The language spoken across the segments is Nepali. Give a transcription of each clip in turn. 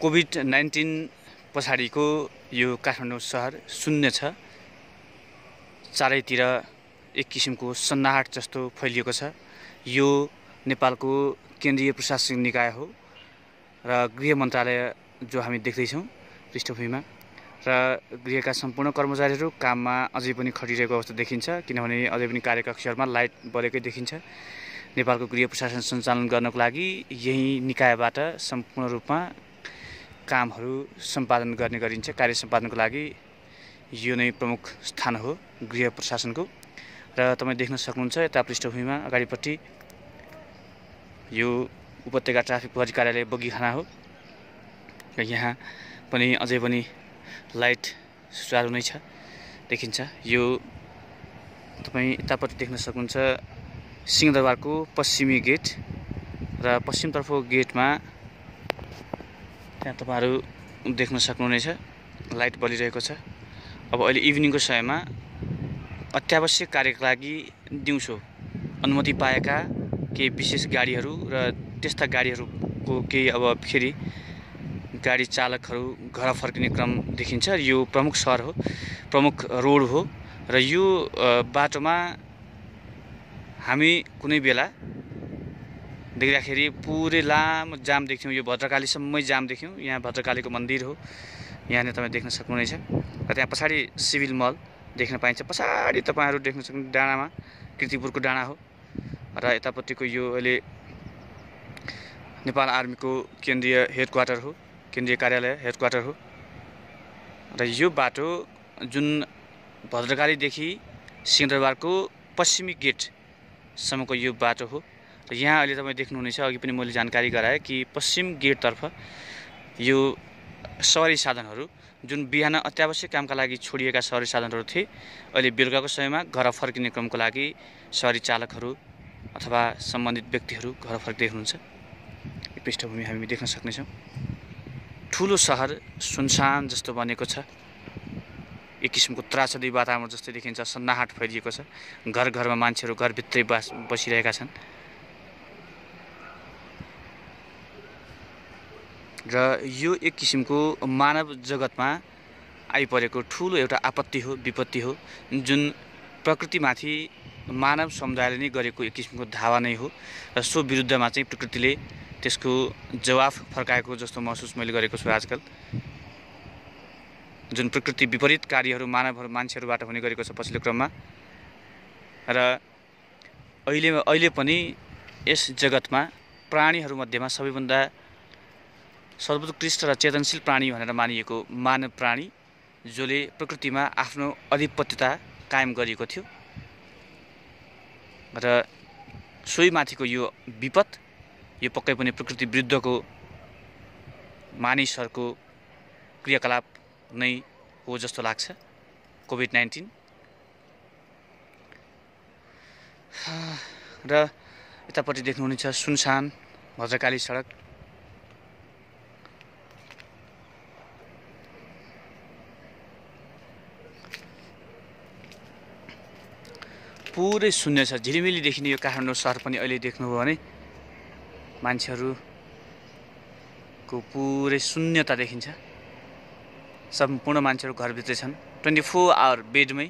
कोभिड-19 पछाडिको यो काठमाडौँ सहर शून्य छ। चारैतिर एक किसिमको सन्नाहाट जस्तो फैलिएको छ। यो नेपालको केन्द्रीय प्रशासनिक निकाय हो र गृह मन्त्रालय जो हामी देख्दैछौँ पृष्ठभूमिमा, र गृहका सम्पूर्ण कर्मचारीहरू काममा अझै पनि खटिरहेको अवस्था देखिन्छ, किनभने अझै पनि कार्यकक्षहरूमा लाइट बलेकै देखिन्छ। नेपालको गृह प्रशासन सञ्चालन गर्नको लागि यही निकायबाट सम्पूर्ण रूपमा कामहरू सम्पादन गर्ने गरिन्छ। कार्य सम्पादनको लागि यो नै प्रमुख स्थान हो गृह प्रशासनको। र तपाईँ देख्न सक्नुहुन्छ यता पृष्ठभूमिमा अगाडिपट्टि यो उपत्यका ट्राफिक प्रहरी कार्यालय बगीखाना हो। र यहाँ पनि अझै पनि लाइट सुचारू नै छ देखिन्छ। यो तपाईँ यतापट्टि देख्न सक्नुहुन्छ सिंहदरबारको पश्चिमी गेट, र पश्चिमतर्फको गेटमा त्यहाँ तपाईँहरू देख्न सक्नुहुनेछ लाइट बलिरहेको छ। अब अहिले इभिनिङको समयमा अत्यावश्यक कार्यका लागि दिउँसो अनुमति पाएका केही विशेष गाडीहरू र त्यस्ता गाडीहरूको केही अब फेरि गाडी चालकहरू घर फर्किने क्रम देखिन्छ। यो प्रमुख सहर हो, प्रमुख रोड हो, र यो बाटोमा हामी कुनै बेला देख्दाखेरि पुरै लामो जाम देख्यौँ। यो भद्रकालीसम्मै जाम देख्यौँ। यहाँ भद्रकालीको मन्दिर हो, यहाँनिर तपाईँ देख्न सक्नुहुनेछ। र त्यहाँ पछाडि सिभिल मल देख्न पाइन्छ। पछाडि तपाईँहरू देख्न सक्नुहुन्छ डाँडामा कीर्तिपुरको डाँडा हो, र यतापट्टिको यो अहिले नेपाल आर्मीको केन्द्रीय हेडक्वार्टर हो, केन्द्रीय कार्यालय हेडक्वार्टर हो। र यो बाटो जुन भद्रकालीदेखि सिंहदरबारको पश्चिमी गेटसम्मको यो बाटो हो। र यहाँ अहिले तपाईँ देख्नुहुनेछ, अघि पनि मैले जानकारी गराएँ कि पश्चिम गेटतर्फ यो सवारी साधनहरू जुन बिहान अत्यावश्यक कामका लागि छोडिएका सवारी साधनहरू थिए, अहिले बेलुकाको समयमा घर फर्किने क्रमको लागि सवारी चालकहरू अथवा सम्बन्धित व्यक्तिहरू घर फर्किँदै हुनुहुन्छ। यो पृष्ठभूमि हामी देख्न सक्नेछौँ। ठुलो सहर सुनसान जस्तो बनेको छ। एक किसिमको त्रासदी वातावरण जस्तै देखिन्छ। सन्नाहाट फैलिएको छ। घर घरमा मान्छेहरू घरभित्रै बसिरहेका छन्। र यो एक किसिमको मानव जगतमा आइपरेको ठुलो एउटा आपत्ति हो, विपत्ति हो, जुन प्रकृतिमाथि मानव समुदायले नै गरेको एक किसिमको धावा नै हो। र सो विरुद्धमा चाहिँ प्रकृतिले त्यसको जवाफ फर्काएको जस्तो महसुस मैले गरेको छु आजकल। जुन प्रकृति विपरीत कार्यहरू मान्छेहरूबाट हुने गरेको छ पछिल्लो क्रममा। र अहिले पनि यस जगतमा प्राणीहरूमध्येमा सबैभन्दा सर्वोत्कृष्ट र चेतनशील प्राणी भनेर मानिएको मानव प्राणी, जसले प्रकृतिमा आफ्नो आधिपत्यता कायम गरिएको थियो। र सोही माथिको यो विपद, यो पक्कै पनि प्रकृति विरुद्धको मानिसहरूको क्रियाकलाप नै हो जस्तो लाग्छ। कोभिड-19 र यतापट्टि देख्नुहुनेछ सुनसान भद्रकाली सडक। पुरै शून्य छ। झिलिमिली देखिने यो काठमाडौँ सहर पनि अहिले देख्नुभयो भने मान्छेहरूको पुरै शून्यता देखिन्छ। सम्पूर्ण मान्छेहरू घरभित्रै छन्, 24 आवर बेडमै।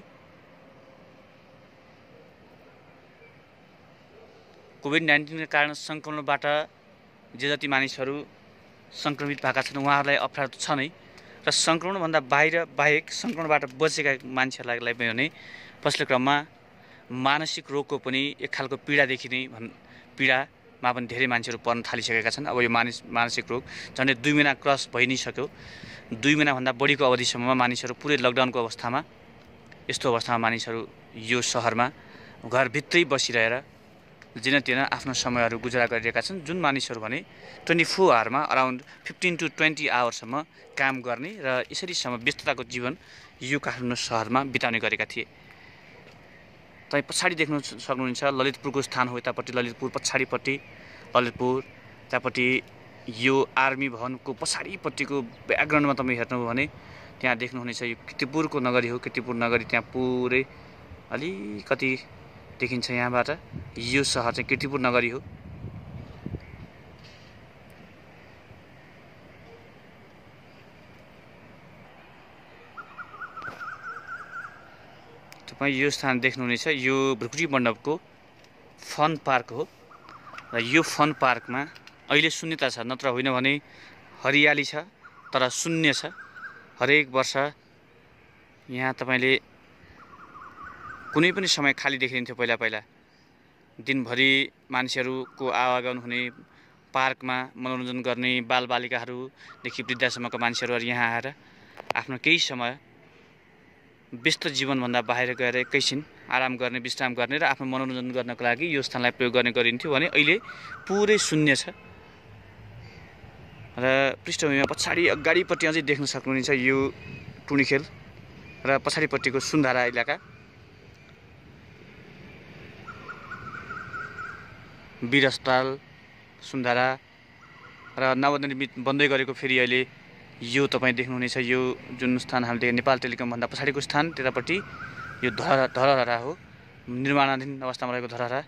कोभिड-19 का कारण सङ्क्रमणबाट जे जति मानिसहरू सङ्क्रमित भएका छन् उहाँहरूलाई अप्ठ्यारो छ नै, र सङ्क्रमणभन्दा बाहेक सङ्क्रमणबाट बचेका मान्छेहरूलाई पनि पछिल्लो क्रममा मानसिक रोगको पनि एक खालको पीडादेखि नै पीडामा पनि धेरै मान्छेहरू पर्न थालिसकेका छन्। अब यो मानसिक रोग झन्डै 2 महिना क्रस भइ नै सक्यो। 2 महिनाभन्दा बढीको अवधिसम्ममा मानिसहरू पुरै लकडाउनको अवस्थामा, यस्तो अवस्थामा मानिसहरू यो सहरमा घरभित्रै बसिरहेर जेनतेन आफ्नो समयहरू गुजारा गरिरहेका छन्। जुन मानिसहरू भने 24 आवरमा अराउन्ड 15 to 20 आवरसम्म काम गर्ने र यसरीसम्म व्यस्तताको जीवन यो काठमाडौँ सहरमा बिताउने गरेका थिए। तपाईँ पछाडि देख्न सक्नुहुन्छ ललितपुरको स्थान हो। यतापट्टि ललितपुर, पछाडिपट्टि ललितपुर, यतापट्टि यो आर्मी भवनको पछाडिपट्टिको ब्याकग्राउन्डमा तपाईँ हेर्नुभयो भने त्यहाँ देख्नुहुनेछ यो कीर्तिपुरको नगरी हो। कीर्तिपुर नगरी त्यहाँ पुरै अलिकति देखिन्छ यहाँबाट। यो सहर चाहिँ कीर्तिपुर नगरी हो। तपाईँ यो स्थान देख्नुहुनेछ, यो भृकुटी मण्डपको फन पार्क हो र यो फन पार्कमा अहिले शून्यता छ, नत्र होइन भने हरियाली छ तर शून्य छ। हरेक वर्ष यहाँ तपाईँले कुनै पनि समय खाली देखिन्थ्यो। पहिला दिनभरि मान्छेहरूको आवागमन हुने, पार्कमा मनोरञ्जन गर्ने बालबालिकाहरूदेखि वृद्धासम्मका मान्छेहरू यहाँ आएर आफ्नो केही समय व्यस्त जीवनभन्दा बाहिर गएर एकैछिन आराम गर्ने, विश्राम गर्ने र आफ्नो मनोरञ्जन गर्नको लागि यो स्थानलाई प्रयोग गर्ने गरिन्थ्यो भने अहिले पुरै शून्य छ। र पृष्ठभूमिमा पछाडि अगाडिपट्टि अझै देख्न सक्नुहुनेछ यो टुँडिखेल र पछाडिपट्टिको सुन्धारा इलाका, वीर अस्पताल सुन्धारा र नवनिर्मित बन्दै गरेको फेरि अहिले यो तपाईँ देख्नुहुनेछ यो जुन स्थान हामीले नेपाल टेलिकमभन्दा पछाडिको स्थान, त्यतापट्टि यो धरहरा हो, निर्माणाधीन अवस्थामा रहेको धरहरा।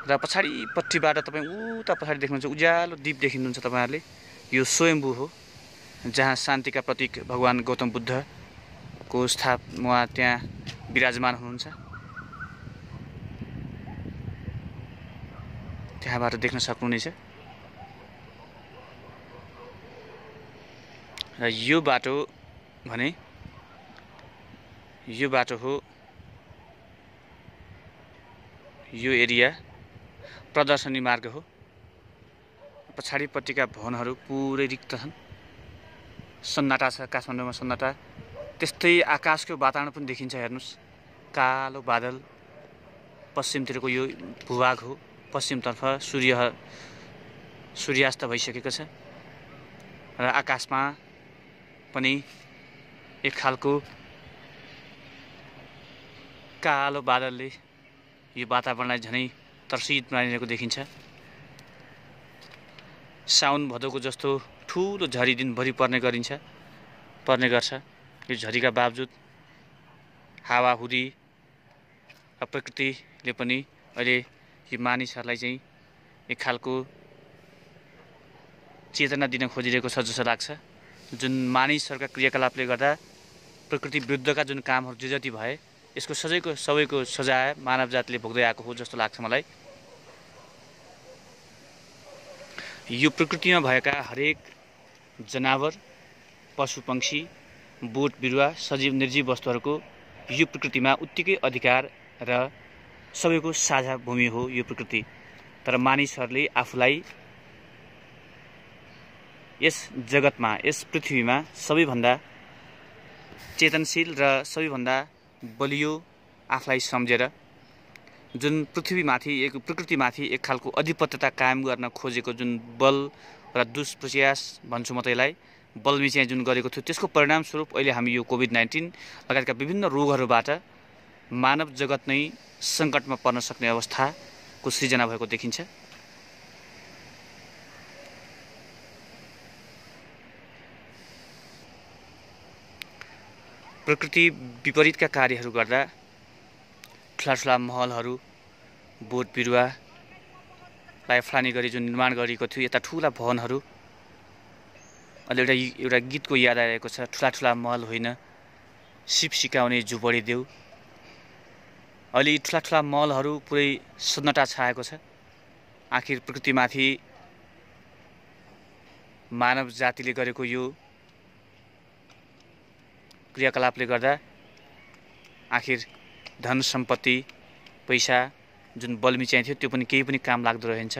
र पछाडिपट्टिबाट तपाईँ उता पछाडि देख्नुहुन्छ उज्यालो द्वीप देखिनुहुन्छ तपाईँहरूले, यो स्वयम्भू हो जहाँ शान्तिका प्रतीक भगवान गौतम बुद्धको उहाँ त्यहाँ विराजमान हुनुहुन्छ। त्यहाँबाट देख्न सक्नुहुनेछ। र यो बाटो भने यो बाटो हो, यो एरिया प्रदर्शनी मार्ग हो। पछाडिपट्टिका भवनहरू पुरै रिक्त छन्, सन्नाटा छ, काठमाडौँमा सन्नाटा। त्यस्तै आकाशको वातावरण पनि देखिन्छ, हेर्नुहोस् कालो बादल। पश्चिमतिरको यो भूभाग हो, पश्चिमतर्फ सूर्यास्त भइसकेको छ र आकाशमा पनि एक खालको कालो बादलले यो वातावरणलाई झनै तर्सित बनाइरहेको देखिन्छ। साउन भदौको जस्तो ठुलो झरी दिनभरि पर्ने गर्छ। यो झरीका बावजुद हावाहुरी र प्रकृतिले पनि अहिले यो मानिसहरूलाई चाहिँ एक खालको चेतना दिन खोजिरहेको छ जस्तो लाग्छ। जुन मानिसहरूका क्रियाकलापले गर्दा प्रकृति विरुद्धका जुन कामहरू जे जति भए, यसको सबैको सजाय मानव जातिले भोग्दै आएको हो जस्तो लाग्छ मलाई। यो प्रकृतिमा भएका हरेक जनावर, पशु पक्षी, बोट बिरुवा, सजीव निर्जीव वस्तुहरूको यो प्रकृतिमा उत्तिकै अधिकार र सबैको साझा भूमि हो यो प्रकृति। तर मानिसहरूले आफूलाई यस जगतमा, यस पृथ्वीमा सबैभन्दा चेतनशील र सबैभन्दा बलियो आफूलाई सम्झेर जुन प्रकृतिमाथि एक खालको अधिपत्यता कायम गर्न खोजेको जुन बल र दुष्प्रयास भन्छु म त्यसलाई, बलमिच्याइ जुन गरेको थियो, त्यसको परिणामस्वरूप अहिले हामी यो कोभिड-19 लगायतका विभिन्न रोगहरूबाट मानव जगत नै सङ्कटमा पर्न सक्ने अवस्थाको सृजना भएको देखिन्छ। प्रकृति विपरीतका कार्यहरू गर्दा ठुला महलहरू, बोट बिरुवालाई फलानी गरी जुन निर्माण गरिएको थियो, यता ठुला भवनहरू, अहिले एउटा गीतको याद आइरहेको छ, ठुला महल होइन सिप सिकाउने झुपडी देऊ। अहिले ठुला महलहरू पुरै सन्नाटा छाएको छ। आखिर प्रकृतिमाथि मानव जातिले गरेको यो क्रियाकलापले गर्दा आखिर धन सम्पत्ति, पैसा जुन बलमिच्याइ थियो त्यो पनि केही पनि काम लाग्दो रहन्छ,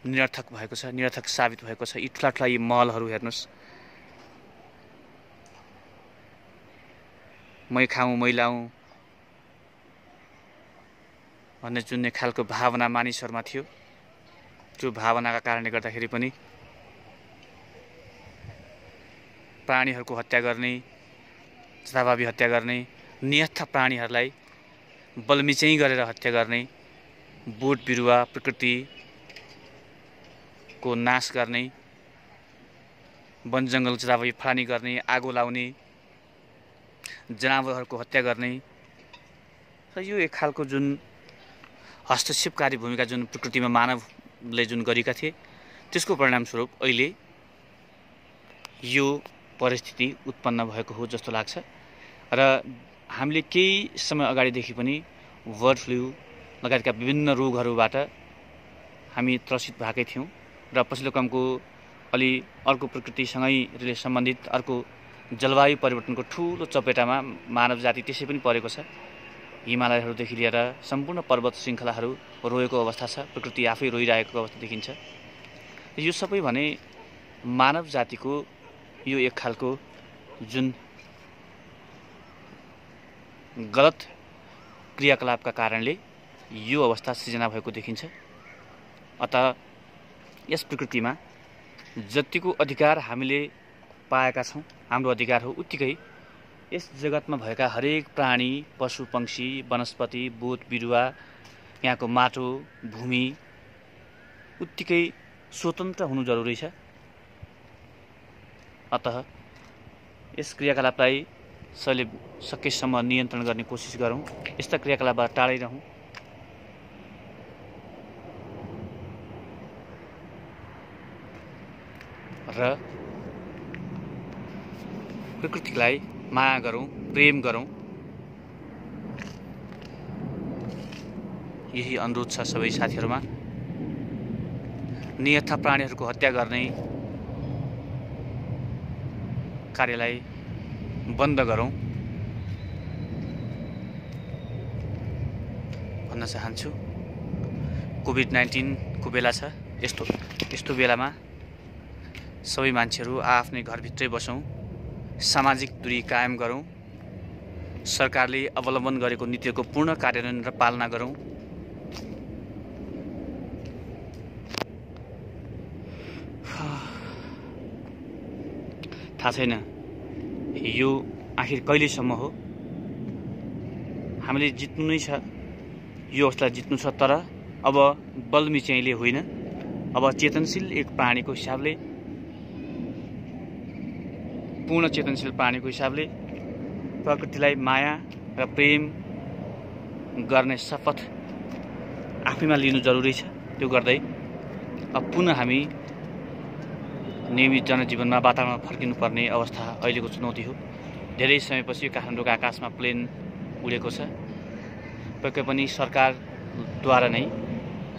निरर्थक भएको छ, निरर्थक साबित भएको छ। यी ठुला यी महलहरू हेर्नुहोस्, मै खाऊँ मै लाऊँ भन्ने जुन एक खालको भावना मानिसहरूमा थियो, त्यो भावनाका कारणले गर्दाखेरि पनि प्राणीहरूको हत्या गर्ने, जथाभावी हत्या गर्ने, नियस्थ प्राणीहरूलाई बलमिच्याइ गरेर हत्या गर्ने, बोट बिरुवा प्रकृतिको नाश गर्ने, वन जङ्गल जथाभावी फलानी गर्ने, आगो लाउने, जनावरहरूको हत्या गर्ने र यो एक खालको जुन हस्तक्षेपकारी भूमिका जुन प्रकृतिमा मानवले जुन गरेका थिए, त्यसको परिणामस्वरूप अहिले यो परिस्थिति उत्पन्न भएको हो जस्तो लाग्छ। र हामीले केही समय अगाडिदेखि पनि बर्ड फ्लू लगायतका विभिन्न रोगहरूबाट हामी त्रसित भएकै थियौँ र पछिल्लो क्रमको अलि अर्को प्रकृतिसँगै सम्बन्धित अर्को जलवायु परिवर्तनको ठुलो चपेटामा मानव जाति त्यसै पनि परेको छ। हिमालयहरूदेखि लिएर सम्पूर्ण पर्वत श्रृङ्खलाहरू रोएको अवस्था छ, प्रकृति आफै रोइरहेको अवस्था देखिन्छ। यो सबै भने मानव जातिको यो एक खालको जुन गलत क्रियाकलापका कारणले यो अवस्था सृजना भएको देखिन्छ। अत यस प्रकृतिमा जतिको अधिकार हामीले पाएका छौँ, हाम्रो अधिकार हो, उत्तिकै यस जगतमा भएका हरेक प्राणी, पशु पक्षी, वनस्पति, बोट बिरुवा, यहाँको माटो, भूमि उत्तिकै स्वतन्त्र हुनु जरुरी छ। अतः यस क्रियाकलापलाई सकेसम्म नियन्त्रण गर्ने कोसिस गरौँ, यस्ता क्रियाकलापबाट टाढै रहौँ। र प्रकृतिलाई माया गरौँ, प्रेम गरौँ। यही अनुरोध छ सबै साथीहरूमा। नियथा प्राणीहरूको हत्या गर्ने कार्यलाई बन्द गरौँ भन्न चाहन्छु। कोभिड-19 को बेला छ। यस्तो बेलामा सबै मान्छेहरू आफ्नै घरभित्रै बसौँ, सामाजिक दूरी कायम गरौँ, सरकारले अवलम्बन गरेको नीतिको पूर्ण कार्यान्वयन र पालना गरौँ। थाहा छैन यो आखिर कहिलेसम्म हो। हामीले जित्नु नै छ, यो अवस्थालाई जित्नु छ। तर अब बलमिच्याइले होइन, अब चेतनशील एक प्राणीको हिसाबले, पूर्ण चेतनशील प्राणीको हिसाबले प्रकृतिलाई माया र प्रेम गर्ने शपथ आफैमा लिनु जरुरी छ। त्यो गर्दै अब पुनः हामी नियमित जनजीवनमा वातावरणमा फर्किनुपर्ने अवस्था अहिलेको चुनौती हो। धेरै समयपछि काठमाडौँको आकाशमा प्लेन उडेको छ। पक्कै पनि सरकारद्वारा नै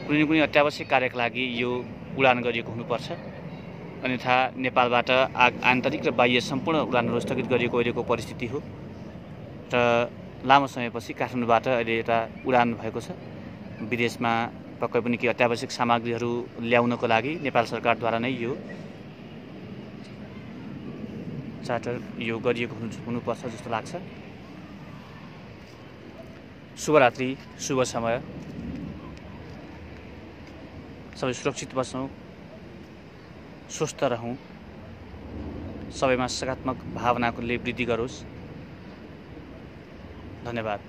कुनै न कुनै अत्यावश्यक कार्यका लागि यो उडान गरिएको हुनुपर्छ। अन्यथा नेपालबाट आन्तरिक र बाह्य सम्पूर्ण उडानहरू स्थगित गरिएको अहिलेको परिस्थिति हो र लामो समयपछि काठमाडौँबाट अहिले एउटा उडान भएको छ। विदेशमा पक्कै पनि केही अत्यावश्यक सामग्रीहरू ल्याउनको लागि नेपाल सरकारद्वारा नै यो चार्टर यो गरिएको हुनुपर्छ जस्तो लाग्छ। शुभरात्रि, शुभ समय। सबै सुरक्षित बसौँ, स्वस्थ रहौँ, सबैमा सकारात्मक भावनाले वृद्धि गरोस्। धन्यवाद।